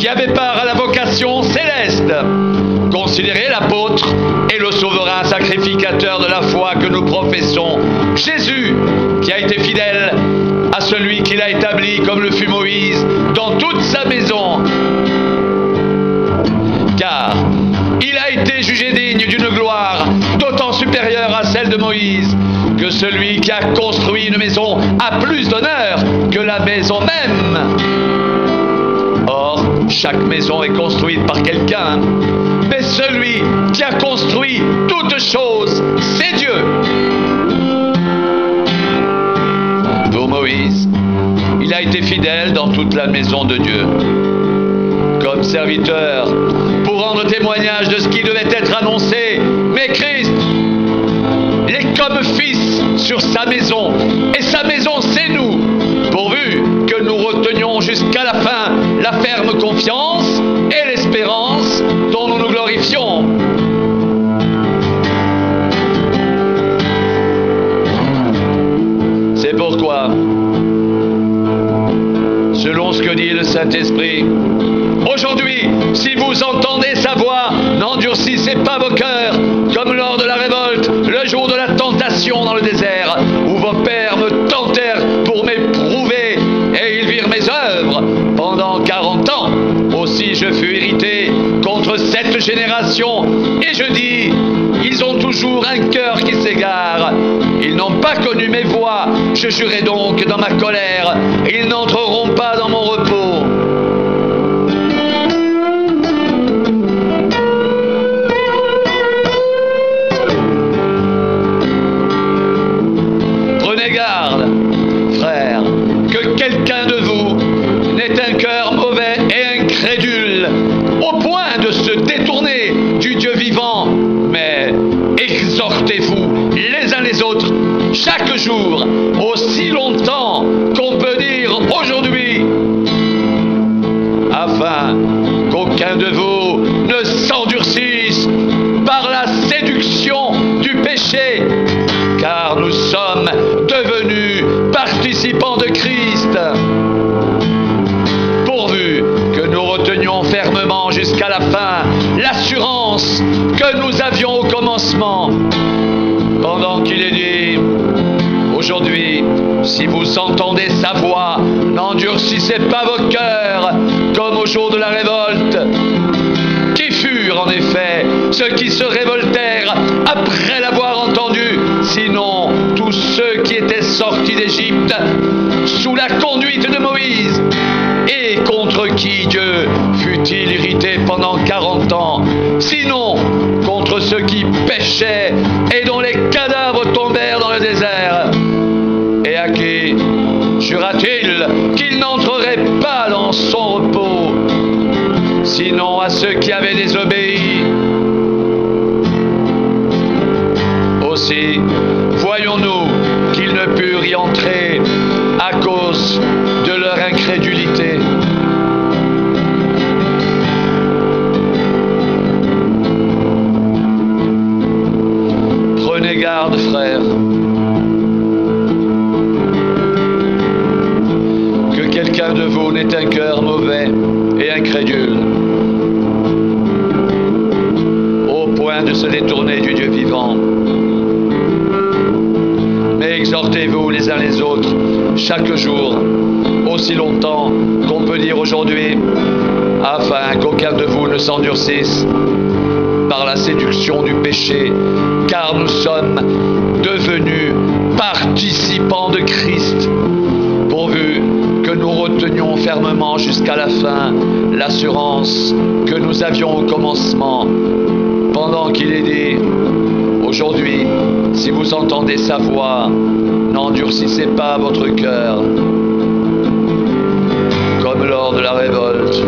qui avait part à la vocation céleste. Considérez l'apôtre et le souverain sacrificateur de la foi que nous professons, Jésus, qui a été fidèle à celui qu'il a établi comme le fut Moïse dans toute sa maison. Car il a été jugé digne d'une gloire d'autant supérieure à celle de Moïse que celui qui a construit une maison a plus d'honneur que la maison même. Or, chaque maison est construite par quelqu'un, mais celui qui a construit toutes choses, c'est Dieu. Pour Moïse, il a été fidèle dans toute la maison de Dieu, comme serviteur, pour rendre témoignage de ce qui devait être annoncé. Mais Christ, il est comme fils sur sa maison, et sa maison c'est nous, pourvu que nous retenions jusqu'à la fin la ferme confiance et l'espérance dont nous nous glorifions. C'est pourquoi, selon ce que dit le Saint-Esprit, aujourd'hui, si vous entendez sa voix, n'endurcissez pas vos cœurs, comme lors de la révolte, le jour de la tentation dans le désert, où vos pères me tentèrent pour m'éprouver, et ils virent mes œuvres pendant 40 ans. Aussi je fus irrité contre cette génération, et je dis, ils ont toujours un cœur qui s'égare. Ils n'ont pas connu mes voies, je jurai donc dans ma colère, ils n'entreront pas dans mon repos. Prenez garde, frères, que quelqu'un de vous n'ait un cœur mauvais et incrédule, au point de se détourner du Dieu vivant, mais exhortez-vous les uns les autres chaque jour, aussi longtemps qu'on peut dire aujourd'hui, afin qu'aucun de vous ne s'endurcisse par la séduction du péché, car nous sommes devenus participants de Christ, pourvu que nous retenions fermement jusqu'à la fin l'assurance que nous avions au commencement, pendant qu'il est dit, aujourd'hui, si vous entendez sa voix, n'endurcissez pas vos cœurs comme au jour de la révolte, qui furent en effet ceux qui se révoltèrent après l'avoir entendu, sinon tous ceux qui étaient sortis d'Égypte sous la conduite de Moïse, et contre qui Dieu fut-il irrité pendant 40 ans, sinon contre ceux qui péchaient et dont les cadavres tombèrent dans le désert, et à qui jura-t-il qu'il n'entrerait pas dans son repos, sinon à ceux qui avaient désobéi. Aussi, voyons-nous qu'ils ne purent y entrer à cause de leur incrédulité. Prenez garde, frères, que quelqu'un de vous n'ait un cœur mauvais et incrédule, au point de se détourner du Dieu vivant. Mais exhortez-vous les uns les autres chaque jour, aussi longtemps qu'on peut dire aujourd'hui, afin qu'aucun de vous ne s'endurcisse par la séduction du péché, car nous sommes devenus participants de Christ, pourvu que nous retenions fermement jusqu'à la fin l'assurance que nous avions au commencement, pendant qu'il est dit, aujourd'hui, si vous entendez sa voix, n'endurcissez pas votre cœur, comme lors de la révolte.